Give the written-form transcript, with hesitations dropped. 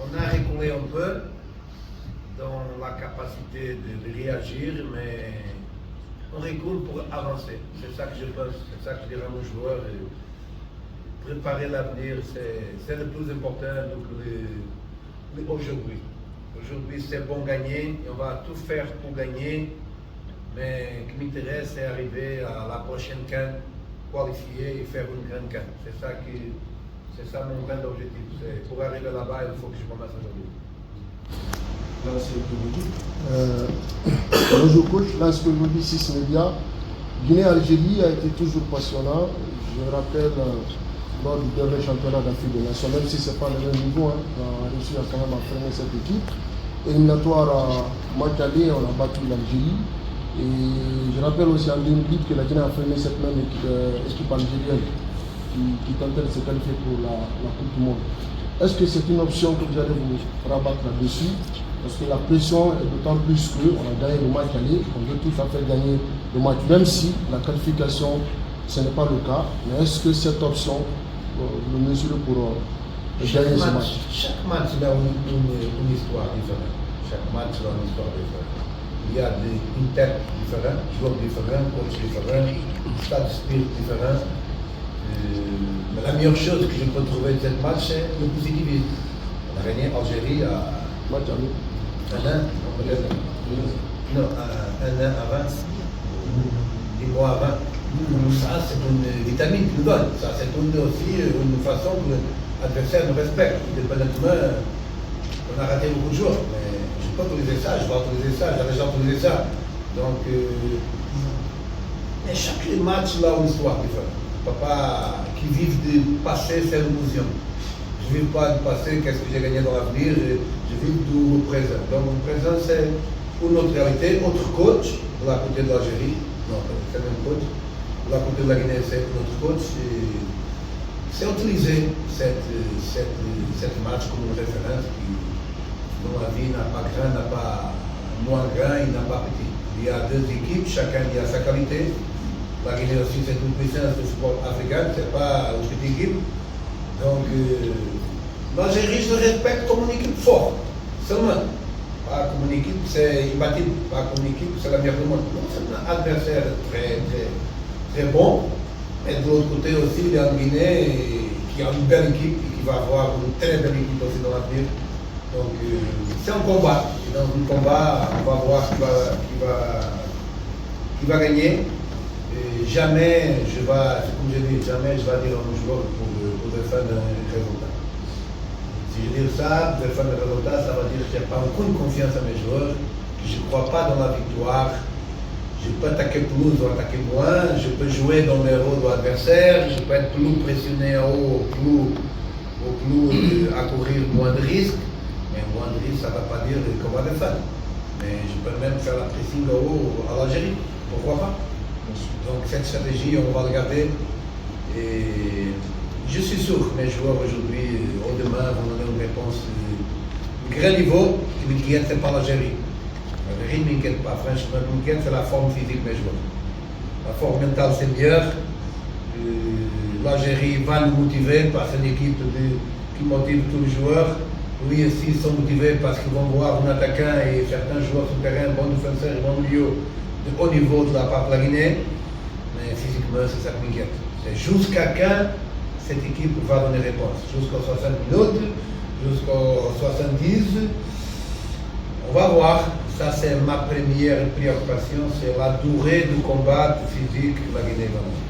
on a reculé un peu dans la capacité de réagir, mais on recule pour avancer. C'est ça que je pense, c'est ça que je dirais à nos joueurs. Préparer l'avenir, c'est le plus important aujourd'hui. Aujourd'hui, c'est bon gagner, et on va tout faire pour gagner, mais ce qui m'intéresse, c'est arriver à la prochaine CAN, qualifier et faire une grande CAN. C'est ça mon grand objectif. Pour arriver là-bas, il faut que je commence aujourd'hui. Bonjour coach, là ce que je vous dis 6 médias. Guinée-Algérie a été toujours passionnant. Je me rappelle lors du dernier championnat d'Afrique des Nations, même si ce n'est pas le même niveau, on a réussi à quand même freiner cette équipe. Éliminatoire à Matali, on a battu l'Algérie. Et je rappelle aussi en 2008 que la Guinée a freiné cette même équipe algérienne qui tentait de se qualifier pour la Coupe du Monde. Est-ce que c'est une option que vous allez vous rabattre là-dessus? Parce que la pression est d'autant plus qu'on a gagné le match aller, on veut tout à fait gagner le match, même si la qualification, ce n'est pas le cas. Mais est-ce que cette option, vous le mesurez pour gagner ce match? Chaque match a une histoire différente. Chaque match a une histoire différente. Il y a une tête différente, joueurs différents, coach différents, stade d'esprit différent. Mais la meilleure chose que je peux trouver de cette match, c'est le positivisme. On a gagné Algérie à un an, non, un an avant, 10 mois avant. Ça, c'est une vitamine qui nous donne. Ça, c'est aussi une façon que l'adversaire nous respecte. Indépendamment, on a raté beaucoup de jours, mais je peux autoriser ça, je vais autoriser ça, j'avais déjà autorisé ça. Donc, mais chaque match a une histoire différente. Papa qui vivent du passé, c'est l'illusion. Je ne vis pas du passé, qu'est-ce que j'ai gagné dans l'avenir, je vis du présent. Donc le présent, c'est une autre réalité, autre coach, de la côté de l'Algérie, non, c'est le même coach, de la côté de la Guinée, c'est notre coach. C'est utiliser cette match comme une référence qui, dans la vie, n'a pas grand, n'a pas moins grand, il n'a pas petit. Il y a deux équipes, chacun a sa qualité. La Guinée aussi, c'est une puissance du sport africain, c'est pas une petite équipe. Donc, l'Algérie, je le respecte comme une équipe forte, seulement. Pas comme une équipe, c'est imbattable, pas comme une équipe, c'est la meilleure du monde. Non, c'est un adversaire très bon, mais de l'autre côté aussi, il y a une Guinée qui a une belle équipe et qui va avoir une très belle équipe aussi dans l'avenir. Donc, c'est un combat. Et dans un combat, on va voir qui va gagner. Jamais je vais, comme je dis, jamais je vais dire à nos joueurs pour défendre un résultat. Si je dis ça, défendre un résultat, ça veut dire que je n'ai pas aucune confiance à mes joueurs, que je ne crois pas dans la victoire. Je peux attaquer plus ou attaquer moins, je peux jouer dans les rôles de l'adversaire, je peux être plus pressionné en haut, plus à courir moins de risques. Mais moins de risques, ça ne va pas dire qu'on va défendre. Mais je peux même faire la pressing en haut à l'Algérie. Pourquoi pas? Donc cette stratégie, on va regarder. Et je suis sûr que mes joueurs aujourd'hui, au demain, vont donner une réponse de grand niveau. Ce qui m'inquiète, ce n'est pas l'Algérie. L'Algérie ne m'inquiète pas. Franchement, ce qui m'inquiète, c'est la forme physique de mes joueurs. La forme mentale, c'est meilleur. L'Algérie va nous motiver parce que c'est une équipe qui motive tous les joueurs. Oui, aussi, ils sont motivés parce qu'ils vont voir un attaquant et certains joueurs sur le terrain, bons défenseurs et bons milieux de haut niveau de la part de la Guinée. Mais physiquement, c'est ça qui m'inquiète. C'est jusqu'à quand cette équipe va donner réponse. Jusqu'aux 60 minutes, jusqu'aux 70. On va voir. Ça, c'est ma première préoccupation, c'est la durée du combat physique que la Guinée va donner.